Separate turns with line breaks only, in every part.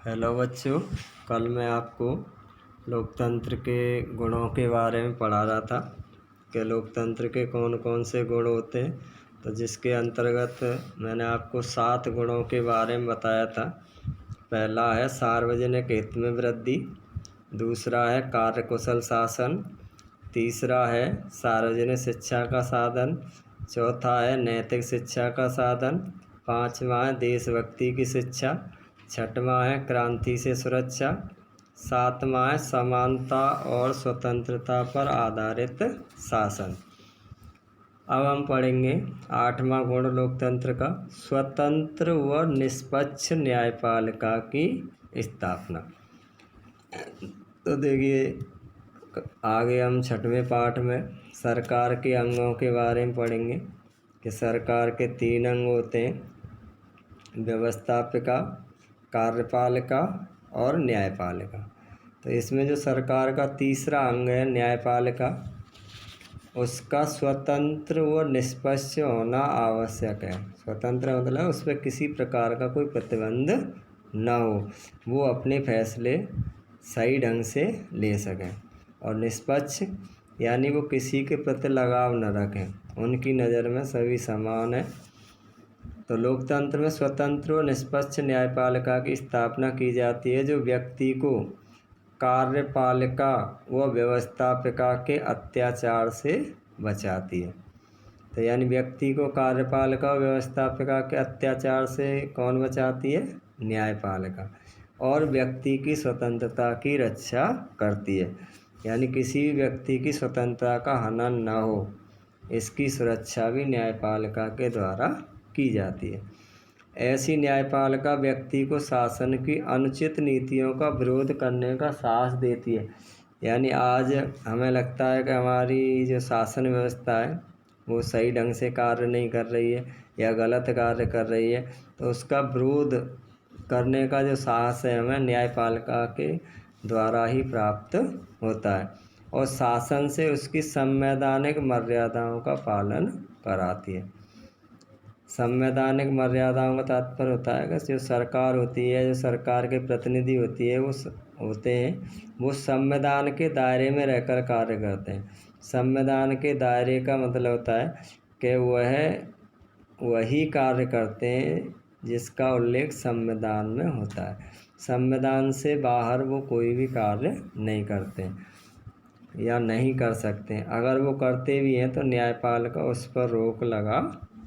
Hello बच्चों, कल मैं आपको लोकतंत्र के गुणों के बारे में पढ़ा रहा था कि लोकतंत्र के कौन कौन से गुण होते हैं। तो जिसके अंतर्गत मैंने आपको 7 गुणों के बारे में बताया था। पहला है सार्वजनिक हित में वृद्धि, दूसरा है कार्यकुशल शासन, तीसरा है सार्वजनिक शिक्षा का साधन, चौथा है नैतिक शिक्षा का साधन, पाँचवा है देशभक्ति की शिक्षा, छठवां है क्रांति से सुरक्षा, सातवां है समानता और स्वतंत्रता पर आधारित शासन। अब हम पढ़ेंगे 8वां गुण लोकतंत्र का, स्वतंत्र व निष्पक्ष न्यायपालिका की स्थापना। तो देखिए, आगे हम 6वें पाठ में सरकार के अंगों के बारे में पढ़ेंगे कि सरकार के 3 अंग होते हैं, व्यवस्थापिका, कार्यपालिका और न्यायपालिका। तो इसमें जो सरकार का तीसरा अंग है न्यायपालिका, उसका स्वतंत्र व निष्पक्ष होना आवश्यक है। स्वतंत्र मतलब उस पर किसी प्रकार का कोई प्रतिबंध न हो, वो अपने फैसले सही ढंग से ले सकें। और निष्पक्ष यानी वो किसी के प्रति लगाव न रखें, उनकी नज़र में सभी समान है। तो लोकतंत्र में स्वतंत्र व निष्पक्ष न्यायपालिका की स्थापना की जाती है, जो व्यक्ति को कार्यपालिका व व्यवस्थापिका के अत्याचार से बचाती है। तो यानी व्यक्ति को कार्यपालिका व व्यवस्थापिका के अत्याचार से कौन बचाती है? न्यायपालिका। और व्यक्ति की स्वतंत्रता की रक्षा करती है, यानी किसी भी व्यक्ति की स्वतंत्रता का हनन न हो, इसकी सुरक्षा भी न्यायपालिका के द्वारा की जाती है। ऐसी न्यायपालिका व्यक्ति को शासन की अनुचित नीतियों का विरोध करने का साहस देती है। यानी आज हमें लगता है कि हमारी जो शासन व्यवस्था है वो सही ढंग से कार्य नहीं कर रही है या गलत कार्य कर रही है, तो उसका विरोध करने का जो साहस है हमें न्यायपालिका के द्वारा ही प्राप्त होता है, और शासन से उसकी संवैधानिक मर्यादाओं का पालन कराती है। संवैधानिक मर्यादाओं का तात्पर्य होता है कि जो सरकार होती है, जो सरकार के प्रतिनिधि होती है, वो संविधान के दायरे में रहकर कार्य करते हैं। संविधान के दायरे का मतलब होता है कि वही कार्य करते हैं जिसका उल्लेख संविधान में होता है। संविधान से बाहर वो कोई भी कार्य नहीं करते या नहीं कर सकते। अगर वो करते भी हैं तो न्यायपालिका उस पर रोक लगा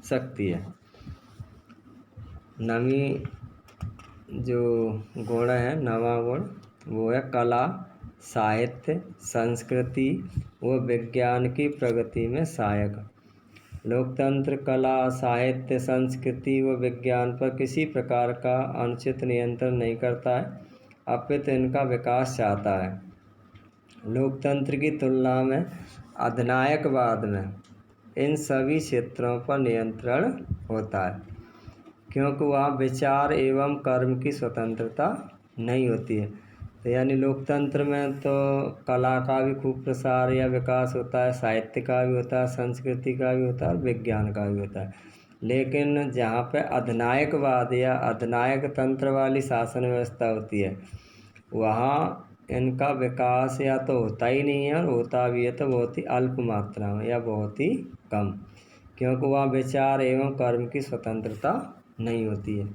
सकती है। नवी जो गुण है, नवा गुण, वो है कला, साहित्य, संस्कृति व विज्ञान की प्रगति में सहायक। लोकतंत्र कला, साहित्य, संस्कृति व विज्ञान पर किसी प्रकार का अनुचित नियंत्रण नहीं करता है, अपितु इनका विकास चाहता है। लोकतंत्र की तुलना में अधिनायकवाद में इन सभी क्षेत्रों पर नियंत्रण होता है, क्योंकि वहाँ विचार एवं कर्म की स्वतंत्रता नहीं होती है। तो यानी लोकतंत्र में तो कला का भी खूब प्रसार या विकास होता है, साहित्य का भी होता है, संस्कृति का भी होता है, विज्ञान का भी होता है। लेकिन जहाँ पे अधिनायकवाद या अधिनायक तंत्र वाली शासन व्यवस्था होती है, वहाँ इनका विकास या तो होता ही नहीं है, और होता भी है तो बहुत ही अल्प मात्रा में या बहुत ही कम, क्योंकि वहाँ विचार एवं कर्म की स्वतंत्रता नहीं होती है।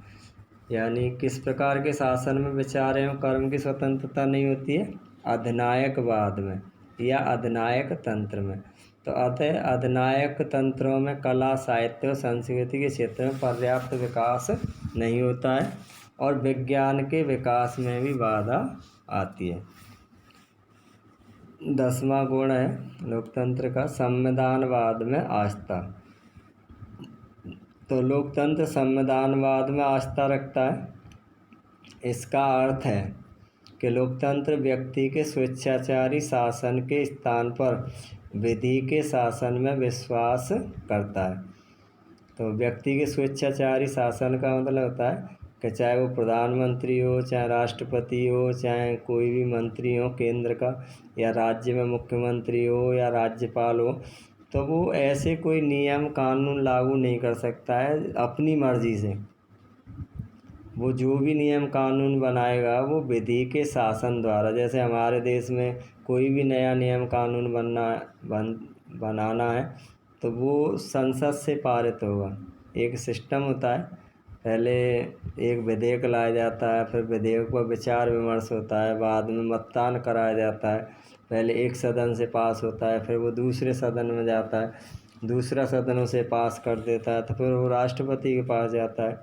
यानी किस प्रकार के शासन में विचार एवं कर्म की स्वतंत्रता नहीं होती है? अधिनायकवाद में या अधिनायक तंत्र में। तो अतः अधिनायक तंत्रों में कला, साहित्य और संस्कृति के क्षेत्र में पर्याप्त विकास नहीं होता है, और विज्ञान के विकास में भी बाधा आती है। 10वां गुण है लोकतंत्र का संविधानवाद में आस्था। तो लोकतंत्र संविधानवाद में आस्था रखता है। इसका अर्थ है कि लोकतंत्र व्यक्ति के स्वेच्छाचारी शासन के स्थान पर विधि के शासन में विश्वास करता है। तो व्यक्ति के स्वेच्छाचारी शासन का मतलब होता है कि चाहे वो प्रधानमंत्री हो, चाहे राष्ट्रपति हो, चाहे कोई भी मंत्री हो केंद्र का, या राज्य में मुख्यमंत्री हो या राज्यपाल हो, तो वो ऐसे कोई नियम कानून लागू नहीं कर सकता है अपनी मर्जी से। वो जो भी नियम कानून बनाएगा वो विधि के शासन द्वारा, जैसे हमारे देश में कोई भी नया नियम कानून बनाना है तो वो संसद से पारित होगा। एक सिस्टम होता है, पहले एक विधेयक लाया जाता है, फिर विधेयक पर विचार विमर्श होता है, बाद में मतदान कराया जाता है। पहले एक सदन से पास होता है, फिर वो दूसरे सदन में जाता है, दूसरा सदन उसे पास कर देता है, तो फिर वो राष्ट्रपति के पास जाता है।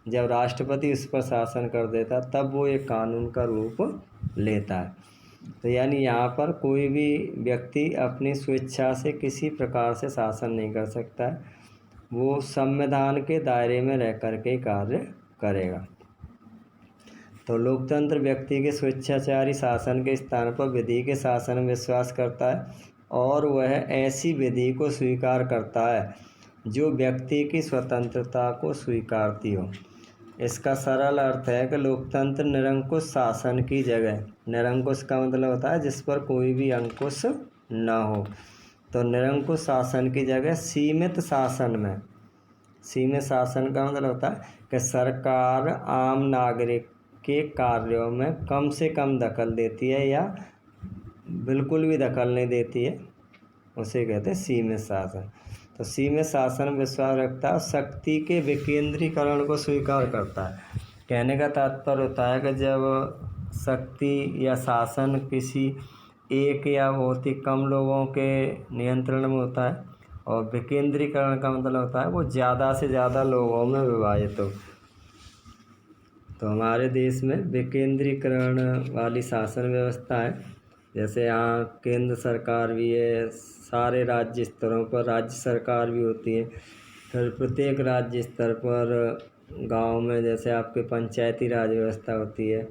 जब राष्ट्रपति उस पर शासन कर देता है तब वो एक कानून का रूप लेता है। तो यानी यहाँ पर कोई भी व्यक्ति अपनी स्वेच्छा से किसी प्रकार से शासन नहीं कर सकता है, वो संविधान के दायरे में रह कर के कार्य करेगा। तो लोकतंत्र व्यक्ति के स्वेच्छाचारी शासन के स्थान पर विधि के शासन में विश्वास करता है और वह ऐसी विधि को स्वीकार करता है जो व्यक्ति की स्वतंत्रता को स्वीकारती हो। इसका सरल अर्थ है कि लोकतंत्र निरंकुश शासन की जगह, निरंकुश का मतलब होता है जिस पर कोई भी अंकुश न हो, तो निरंकुश शासन की जगह सीमित शासन में, सीमित शासन का मतलब होता है कि सरकार आम नागरिक के कार्यों में कम से कम दखल देती है या बिल्कुल भी दखल नहीं देती है, उसे कहते हैं सीमित शासन। तो सीमित शासन में विश्वास रखता है, शक्ति के विकेंद्रीकरण को स्वीकार करता है। कहने का तात्पर्य होता है कि जब शक्ति या शासन किसी एक या बहुत ही कम लोगों के नियंत्रण में होता है, और विकेंद्रीकरण का मतलब होता है वो ज़्यादा से ज़्यादा लोगों में विभाजित हो। तो हमारे देश में विकेंद्रीकरण वाली शासन व्यवस्था है, जैसे यहाँ केंद्र सरकार भी है, सारे राज्य स्तरों पर राज्य सरकार भी होती है, फिर प्रत्येक राज्य स्तर पर गांव में जैसे आपके पंचायती राज व्यवस्था होती है,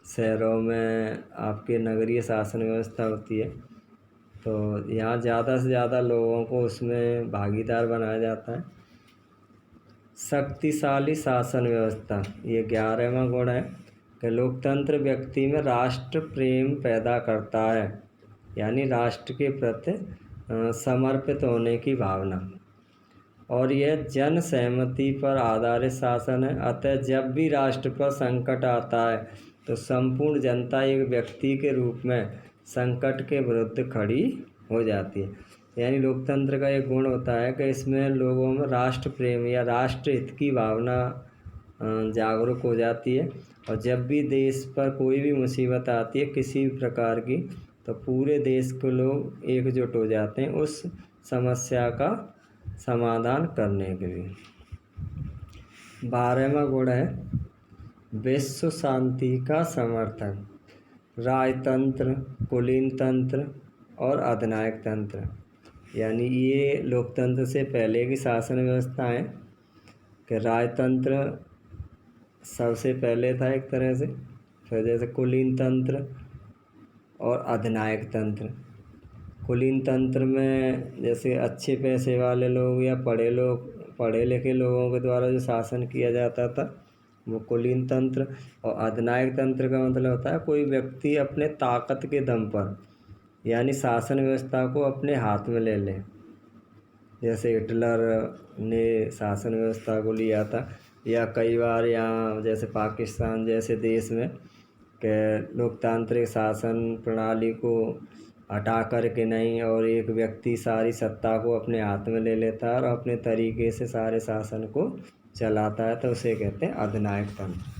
शहरों में आपके नगरीय शासन व्यवस्था होती है। तो यहाँ ज़्यादा से ज़्यादा लोगों को उसमें भागीदार बनाया जाता है। शक्तिशाली शासन व्यवस्था, ये 11वां गुण है कि लोकतंत्र व्यक्ति में राष्ट्र प्रेम पैदा करता है, यानी राष्ट्र के प्रति समर्पित होने की भावना, और यह जन सहमति पर आधारित शासन है। अतः जब भी राष्ट्र पर संकट आता है तो संपूर्ण जनता एक व्यक्ति के रूप में संकट के विरुद्ध खड़ी हो जाती है। यानी लोकतंत्र का एक गुण होता है कि इसमें लोगों में राष्ट्र प्रेम या राष्ट्र हित की भावना जागरूक हो जाती है, और जब भी देश पर कोई भी मुसीबत आती है किसी भी प्रकार की, तो पूरे देश के लोग एकजुट हो जाते हैं उस समस्या का समाधान करने के लिए। 12वां गुण है विश्व शांति का समर्थन। राजतंत्र, कुलीन तंत्र और अधिनायक तंत्र, यानी ये लोकतंत्र से पहले की शासन व्यवस्था है कि राजतंत्र सबसे पहले था एक तरह से, फिर जैसे कुलीन तंत्र और अधिनायक तंत्र। कुलीन तंत्र में जैसे अच्छे पैसे वाले लोग या पढ़े लिखे लोगों के द्वारा जो शासन किया जाता था वो कुलीन तंत्र, और अधिनायक तंत्र का मतलब होता है कोई व्यक्ति अपने ताकत के दम पर यानी शासन व्यवस्था को अपने हाथ में ले ले, जैसे हिटलर ने शासन व्यवस्था को लिया था, या कई बार यहाँ जैसे पाकिस्तान जैसे देश में के लोकतांत्रिक शासन प्रणाली को हटा कर के नहीं और एक व्यक्ति सारी सत्ता को अपने हाथ में ले लेता है और अपने तरीके से सारे शासन को चलाता है, तो उसे कहते हैं अधिनायक तंत्र।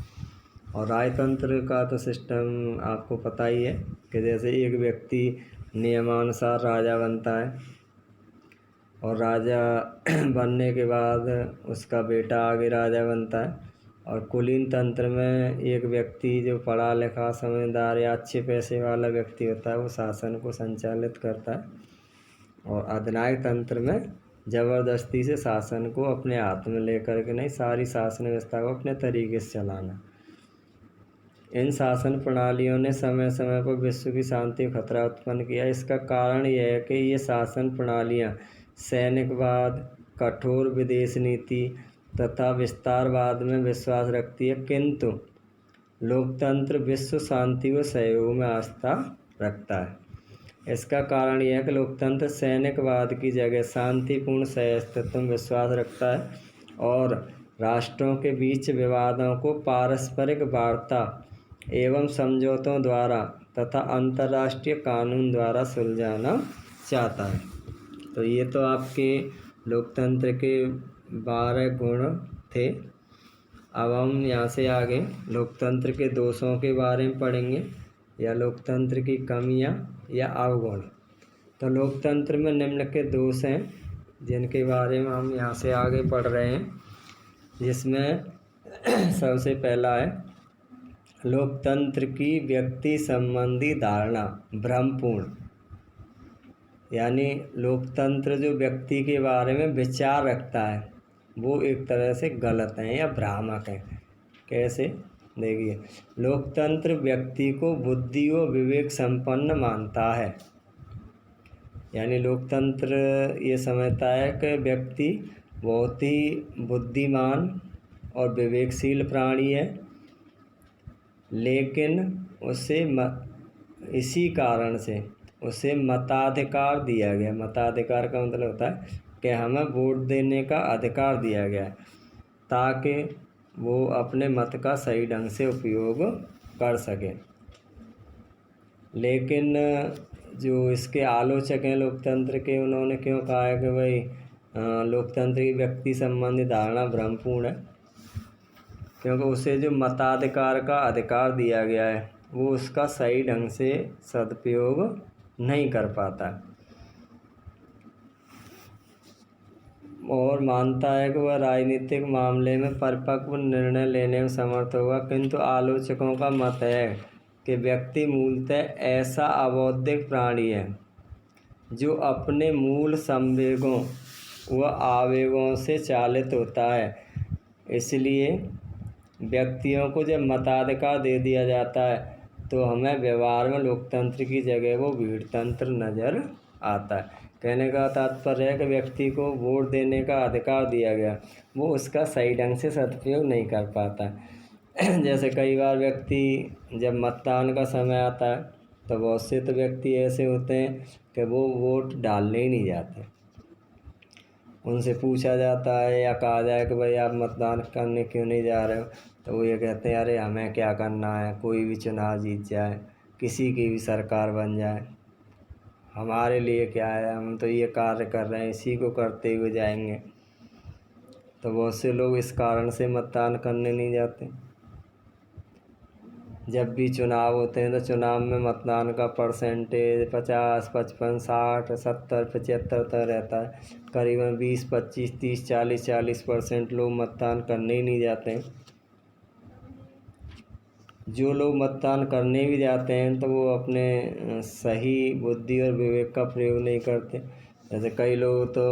और राजतंत्र का तो सिस्टम आपको पता ही है कि जैसे एक व्यक्ति नियमानुसार राजा बनता है, और राजा बनने के बाद उसका बेटा आगे राजा बनता है। और कुलीन तंत्र में एक व्यक्ति जो पढ़ा लिखा समझदार या अच्छे पैसे वाला व्यक्ति होता है वो शासन को संचालित करता है, और अधिनायक तंत्र में ज़बरदस्ती से शासन को अपने हाथ में लेकर के नहीं, सारी शासन व्यवस्था को अपने तरीके से चलाना। इन शासन प्रणालियों ने समय समय पर विश्व की शांति को खतरा उत्पन्न किया। इसका कारण यह है कि ये शासन प्रणालियाँ सैनिकवाद, कठोर विदेश नीति तथा विस्तारवाद में विश्वास रखती है, किंतु लोकतंत्र विश्व शांति व सहयोग में आस्था रखता है। इसका कारण यह है कि लोकतंत्र सैनिकवाद की जगह शांतिपूर्ण सह अस्तित्व में विश्वास रखता है और राष्ट्रों के बीच विवादों को पारस्परिक वार्ता एवं समझौतों द्वारा तथा अंतर्राष्ट्रीय कानून द्वारा सुलझाना चाहता है। तो ये तो आपके लोकतंत्र के 12 गुण थे। अब हम यहाँ से आगे लोकतंत्र के दोषों के बारे में पढ़ेंगे, या लोकतंत्र की कमियाँ या अवगुण। तो लोकतंत्र में निम्नलिखित दोष हैं जिनके बारे में हम यहाँ से आगे पढ़ रहे हैं, जिसमें सबसे पहला है लोकतंत्र की व्यक्ति संबंधी धारणा भ्रमपूर्ण। यानी लोकतंत्र जो व्यक्ति के बारे में विचार रखता है वो एक तरह से गलत है या भ्रामक है। कैसे? देखिए, लोकतंत्र व्यक्ति को बुद्धि और विवेक संपन्न मानता है। यानी लोकतंत्र ये समझता है कि व्यक्ति बहुत ही बुद्धिमान और विवेकशील प्राणी है, लेकिन इसी कारण से उसे मताधिकार दिया गया। मताधिकार का मतलब होता है कि हमें वोट देने का अधिकार दिया गया है ताकि वो अपने मत का सही ढंग से उपयोग कर सके। लेकिन जो इसके आलोचक हैं लोकतंत्र के, उन्होंने क्यों कहा है कि भाई लोकतंत्र की व्यक्ति संबंधी धारणा भ्रमपूर्ण है? क्योंकि उसे जो मताधिकार का अधिकार दिया गया है वो उसका सही ढंग से सदुपयोग नहीं कर पाता और मानता है कि वह राजनीतिक मामले में परिपक्व निर्णय लेने में समर्थ होगा। किंतु आलोचकों का मत है कि व्यक्ति मूलतः ऐसा अबौद्धिक प्राणी है जो अपने मूल संवेगों व आवेगों से चालित होता है। इसलिए व्यक्तियों को जब मताधिकार दे दिया जाता है तो हमें व्यवहार में लोकतंत्र की जगह वो भीड़तंत्र नज़र आता है। कहने का तात्पर्य है कि व्यक्ति को वोट देने का अधिकार दिया गया, वो उसका सही ढंग से सदुपयोग नहीं कर पाता। जैसे कई बार व्यक्ति जब मतदान का समय आता है तो बहुत से तो व्यक्ति ऐसे होते हैं कि वो वोट डालने ही नहीं जाते। उनसे पूछा जाता है या कहा जाए कि भाई आप मतदान करने क्यों नहीं जा रहे हो, तो वो ये कहते हैं अरे हमें क्या करना है, कोई भी चुनाव जीत जाए, किसी की भी सरकार बन जाए, हमारे लिए क्या है, हम तो ये कार्य कर रहे हैं, इसी को करते हुए जाएंगे। तो बहुत से लोग इस कारण से मतदान करने नहीं जाते। जब भी चुनाव होते हैं तो चुनाव में मतदान का परसेंटेज 50, 55, 60, 70, 75 तक रहता है। करीबन 20, 25, 30, 40% लोग मतदान करने ही नहीं जाते हैं। जो लोग मतदान करने भी जाते हैं तो वो अपने सही बुद्धि और विवेक का प्रयोग नहीं करते। जैसे कई लोग तो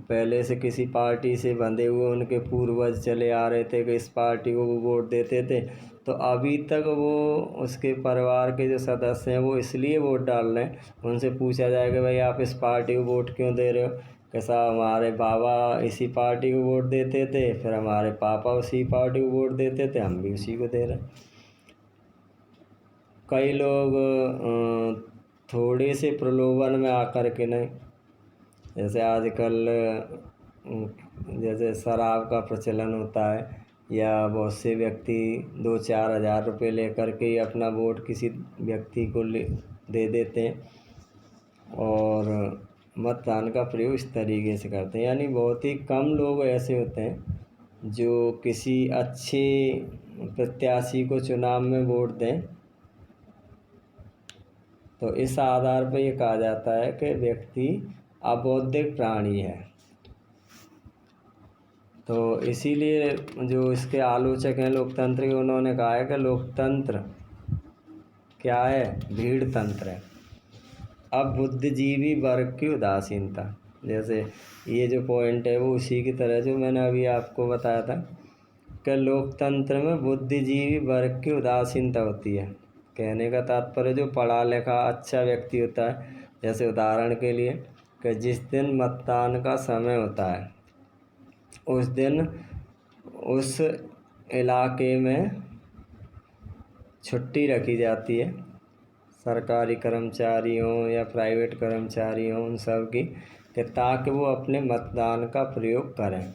पहले से किसी पार्टी से बंधे हुए उनके पूर्वज चले आ रहे थे कि इस पार्टी को वो वोट देते थे, तो अभी तक वो उसके परिवार के जो सदस्य हैं वो इसलिए वोट डाल रहे हैं। उनसे पूछा जाए कि भाई आप इस पार्टी को वोट क्यों दे रहे हो, कैसा हमारे बाबा इसी पार्टी को वोट देते थे, फिर हमारे पापा उसी पार्टी को वोट देते थे, हम भी उसी को दे रहे हैं। कई लोग थोड़े से प्रलोभन में आकर के नहीं, जैसे आजकल जैसे शराब का प्रचलन होता है, या बहुत से व्यक्ति 2-4 हज़ार रुपये लेकर के ही अपना वोट किसी व्यक्ति को दे देते हैं और मतदान का प्रयोग इस तरीके से करते हैं। यानी बहुत ही कम लोग ऐसे होते हैं जो किसी अच्छे प्रत्याशी को चुनाव में वोट दें। तो इस आधार पर ये कहा जाता है कि व्यक्ति अबौद्धिक प्राणी है। तो इसीलिए जो इसके आलोचक हैं लोकतंत्र के, उन्होंने कहा है कि लोकतंत्र क्या है, भीड़ तंत्र है। अब बुद्धिजीवी वर्ग की उदासीनता, जैसे ये जो पॉइंट है वो उसी की तरह जो मैंने अभी आपको बताया था कि लोकतंत्र में बुद्धिजीवी वर्ग की उदासीनता होती है। कहने का तात्पर्य जो पढ़ा लिखा अच्छा व्यक्ति होता है, जैसे उदाहरण के लिए कि जिस दिन मतदान का समय होता है उस दिन उस इलाके में छुट्टी रखी जाती है, सरकारी कर्मचारी हों या प्राइवेट कर्मचारी हों, उन सब की, कि ताकि वो अपने मतदान का प्रयोग करें।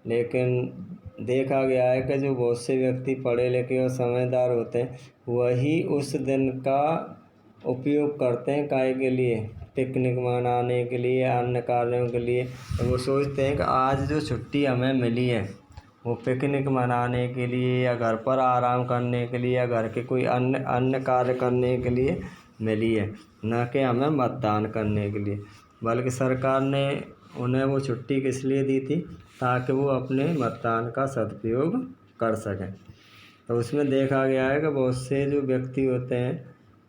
लेकिन देखा गया है कि जो बहुत से व्यक्ति पढ़े लिखे और समझदार होते हैं वही उस दिन का उपयोग करते हैं काहे के लिए, पिकनिक मनाने के लिए, अन्य कार्यों के लिए। तो वो सोचते हैं कि आज जो छुट्टी हमें मिली है वो पिकनिक मनाने के लिए या घर पर आराम करने के लिए या घर के कोई अन्य कार्य करने के लिए मिली है, न कि हमें मतदान करने के लिए। बल्कि सरकार ने उन्हें वो छुट्टी किस लिए दी थी, ताकि वो अपने मतदान का सदुपयोग कर सकें। तो उसमें देखा गया है कि बहुत से जो व्यक्ति होते हैं,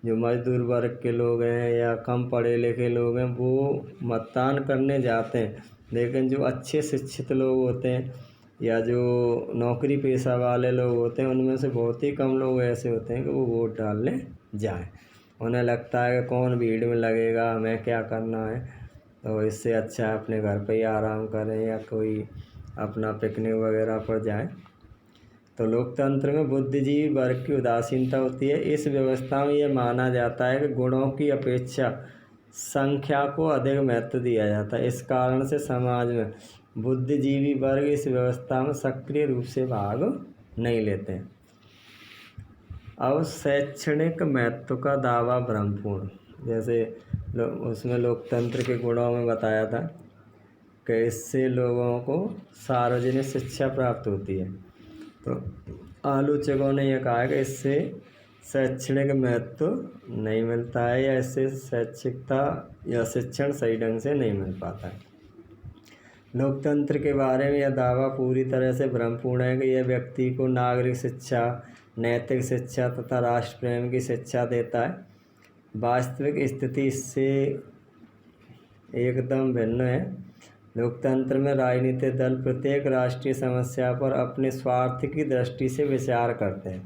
जो मजदूर वर्ग के लोग हैं या कम पढ़े लिखे लोग हैं, वो मतदान करने जाते हैं। लेकिन जो अच्छे शिक्षित लोग होते हैं या जो नौकरी पेशा वाले लोग होते हैं, उनमें से बहुत ही कम लोग ऐसे होते हैं कि वो वोट डालने जाएं। उन्हें लगता है कि कौन भीड़ में लगेगा, हमें क्या करना है, तो इससे अच्छा अपने घर पे ही आराम करें या कोई अपना पिकनिक वगैरह पर जाएं। तो लोकतंत्र में बुद्धिजीवी वर्ग की उदासीनता होती है। इस व्यवस्था में यह माना जाता है कि गुणों की अपेक्षा संख्या को अधिक महत्व दिया जाता है। इस कारण से समाज में बुद्धिजीवी वर्ग इस व्यवस्था में सक्रिय रूप से भाग नहीं लेते। अब शैक्षणिक महत्व का दावा भ्रमपूर्ण, जैसे उसमें लोकतंत्र के गुणों में बताया था कि इससे लोगों को सार्वजनिक शिक्षा प्राप्त होती है। तो आलोचकों ने यह कहा कि इससे शैक्षणिक महत्व नहीं मिलता है या इससे शैक्षिकता या शिक्षण सही ढंग से नहीं मिल पाता है। लोकतंत्र के बारे में यह दावा पूरी तरह से भ्रमपूर्ण है कि यह व्यक्ति को नागरिक शिक्षा, नैतिक शिक्षा तथा राष्ट्र प्रेम की शिक्षा देता है। वास्तविक स्थिति इससे एकदम भिन्न है। लोकतंत्र में राजनीतिक दल प्रत्येक राष्ट्रीय समस्या पर अपने स्वार्थ की दृष्टि से विचार करते हैं।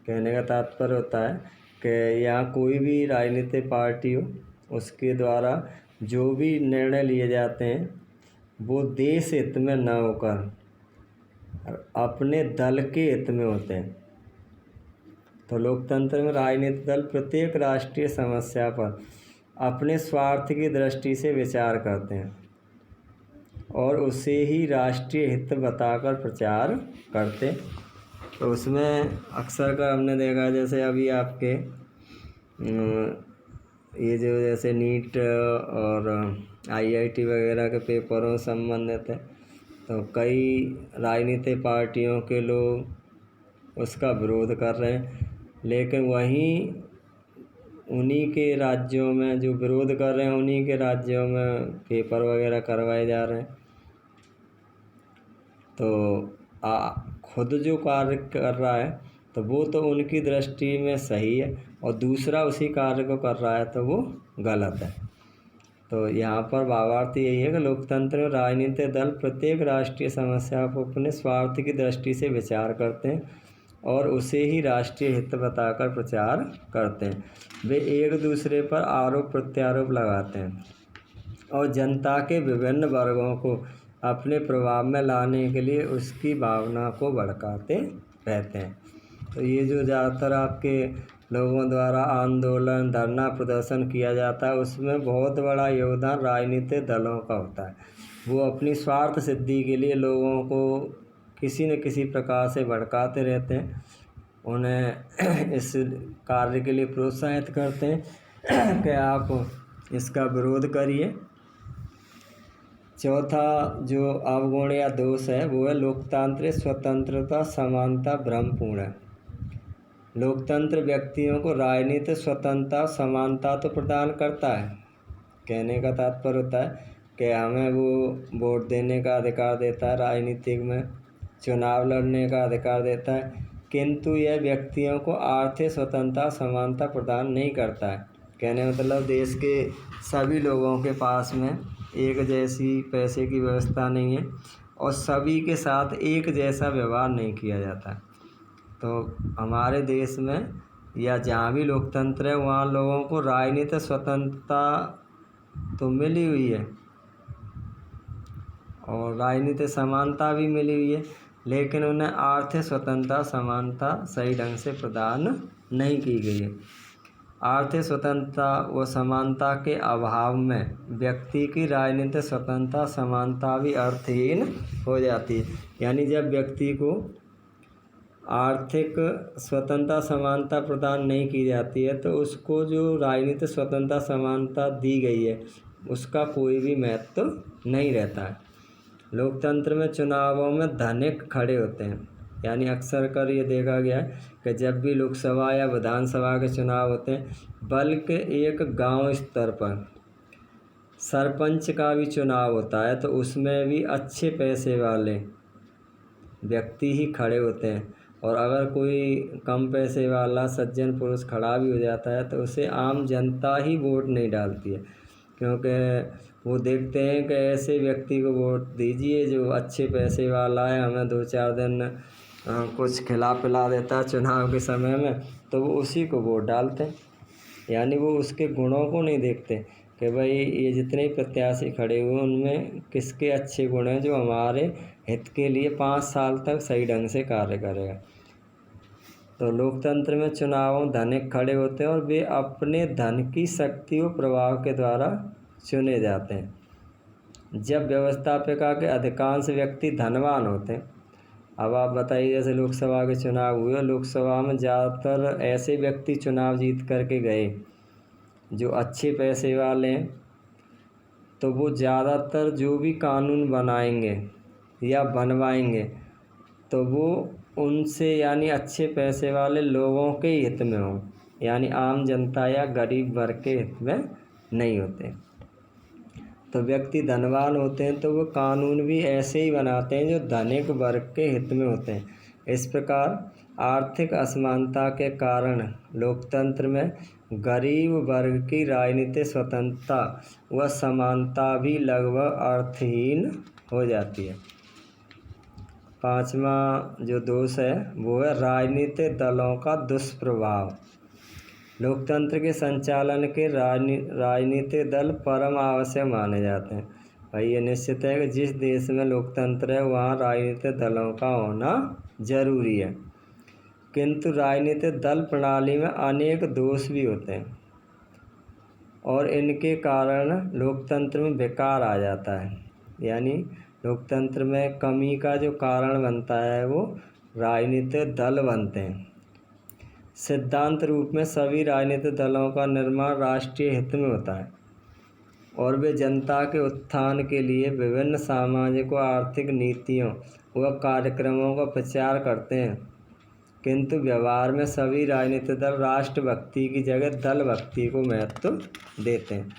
कहने का तात्पर्य होता है कि यहाँ कोई भी राजनीतिक पार्टी हो, उसके द्वारा जो भी निर्णय लिए जाते हैं वो देश हित में न होकर अपने दल के हित में होते हैं। तो लोकतंत्र में राजनीतिक दल प्रत्येक राष्ट्रीय समस्या पर अपने स्वार्थ की दृष्टि से विचार करते हैं और उसे ही राष्ट्रीय हित बताकर प्रचार करते। तो उसमें अक्सर कर हमने देखा, जैसे अभी आपके ये जो जैसे नीट और IIT वगैरह के पेपरों से संबंधित है, तो कई राजनीतिक पार्टियों के लोग उसका विरोध कर रहे हैं, लेकिन वहीं उन्हीं के राज्यों में जो विरोध कर रहे हैं उन्हीं के राज्यों में पेपर वगैरह करवाए जा रहे हैं। तो खुद जो कार्य कर रहा है तो वो तो उनकी दृष्टि में सही है और दूसरा उसी कार्य को कर रहा है तो वो गलत है। तो यहाँ पर भावार्थ यही है कि लोकतंत्र में राजनीतिक दल प्रत्येक राष्ट्रीय समस्या को अपने स्वार्थ की दृष्टि से विचार करते हैं और उसे ही राष्ट्रीय हित बताकर प्रचार करते हैं। वे एक दूसरे पर आरोप प्रत्यारोप लगाते हैं और जनता के विभिन्न वर्गों को अपने प्रभाव में लाने के लिए उसकी भावना को भड़काते रहते हैं। तो ये जो ज़्यादातर आपके लोगों द्वारा आंदोलन, धरना प्रदर्शन किया जाता है, उसमें बहुत बड़ा योगदान राजनीतिक दलों का होता है। वो अपनी स्वार्थ सिद्धि के लिए लोगों को किसी न किसी प्रकार से भड़काते रहते हैं, उन्हें इस कार्य के लिए प्रोत्साहित करते हैं कि आप इसका विरोध करिए। चौथा जो अवगुण या दोष है वो है लोकतांत्रिक स्वतंत्रता समानता भ्रमपूर्ण है। लोकतंत्र व्यक्तियों को राजनीतिक स्वतंत्रता समानता तो प्रदान करता है। कहने का तात्पर्य होता है कि हमें वो वोट देने का अधिकार देता है, राजनीतिक में चुनाव लड़ने का अधिकार देता है, किंतु यह व्यक्तियों को आर्थिक स्वतंत्रता समानता प्रदान नहीं करता है। कहने मतलब देश के सभी लोगों के पास में एक जैसी पैसे की व्यवस्था नहीं है और सभी के साथ एक जैसा व्यवहार नहीं किया जाता। तो हमारे देश में या जहाँ भी लोकतंत्र है वहाँ लोगों को राजनीतिक स्वतंत्रता तो मिली हुई है और राजनीतिक समानता भी मिली हुई है, लेकिन उन्हें आर्थिक स्वतंत्रता समानता सही ढंग से प्रदान नहीं की गई है। आर्थिक स्वतंत्रता व समानता के अभाव में व्यक्ति की राजनीतिक स्वतंत्रता समानता भी अर्थहीन हो जाती है। यानी जब व्यक्ति को आर्थिक स्वतंत्रता समानता प्रदान नहीं की जाती है तो उसको जो राजनीतिक स्वतंत्रता समानता दी गई है उसका कोई भी महत्व नहीं रहता है। लोकतंत्र में चुनावों में धनिक खड़े होते हैं। यानी अक्सर कर ये देखा गया है कि जब भी लोकसभा या विधानसभा के चुनाव होते हैं बल्कि एक गांव स्तर पर सरपंच का भी चुनाव होता है तो उसमें भी अच्छे पैसे वाले व्यक्ति ही खड़े होते हैं। और अगर कोई कम पैसे वाला सज्जन पुरुष खड़ा भी हो जाता है तो उसे आम जनता ही वोट नहीं डालती है, क्योंकि वो देखते हैं कि ऐसे व्यक्ति को वोट दीजिए जो अच्छे पैसे वाला है, हमें 2-4 दिन कुछ खिला पिला देता है चुनाव के समय में, तो वो उसी को वोट डालते हैं। यानी वो उसके गुणों को नहीं देखते कि भाई ये जितने प्रत्याशी खड़े हुए उनमें किसके अच्छे गुण हैं जो हमारे हित के लिए 5 साल तक सही ढंग से कार्य करेगा। तो लोकतंत्र में चुनावों धनिक खड़े होते हैं और वे अपने धन की शक्ति व प्रभाव के द्वारा चुने जाते हैं। जब व्यवस्थापिका के अधिकांश व्यक्ति धनवान होते हैं, अब आप बताइए जैसे लोकसभा के चुनाव हुए, लोकसभा में ज़्यादातर ऐसे व्यक्ति चुनाव जीत करके गए जो अच्छे पैसे वाले हैं, तो वो ज़्यादातर जो भी कानून बनाएंगे या बनवाएंगे तो वो उनसे यानी अच्छे पैसे वाले लोगों के हित में हों, यानी आम जनता या गरीब वर्ग के हित में नहीं होते। तो व्यक्ति धनवान होते हैं तो वो कानून भी ऐसे ही बनाते हैं जो धनिक वर्ग के हित में होते हैं। इस प्रकार आर्थिक असमानता के कारण लोकतंत्र में गरीब वर्ग की राजनीतिक स्वतंत्रता व समानता भी लगभग अर्थहीन हो जाती है। 5वां जो दोष है वो है राजनीतिक दलों का दुष्प्रभाव। लोकतंत्र के संचालन के राजनीतिक दल परम आवश्यक माने जाते हैं। भाई ये निश्चित है कि जिस देश में लोकतंत्र है वहाँ राजनीतिक दलों का होना जरूरी है, किंतु राजनीतिक दल प्रणाली में अनेक दोष भी होते हैं और इनके कारण लोकतंत्र में विकार आ जाता है। यानी लोकतंत्र में कमी का जो कारण बनता है वो राजनीतिक दल बनते हैं। सिद्धांत रूप में सभी राजनीतिक दलों का निर्माण राष्ट्रीय हित में होता है और वे जनता के उत्थान के लिए विभिन्न सामाजिक व आर्थिक नीतियों व कार्यक्रमों का प्रचार करते हैं, किंतु व्यवहार में सभी राजनीतिक दल राष्ट्रभक्ति की जगह दल भक्ति को महत्व देते हैं।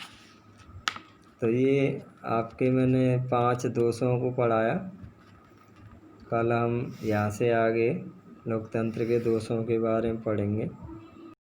तो ये आपके मैंने 5 दोषों को पढ़ाया। कल हम यहाँ से आगे लोकतंत्र के दोषों के बारे में पढ़ेंगे।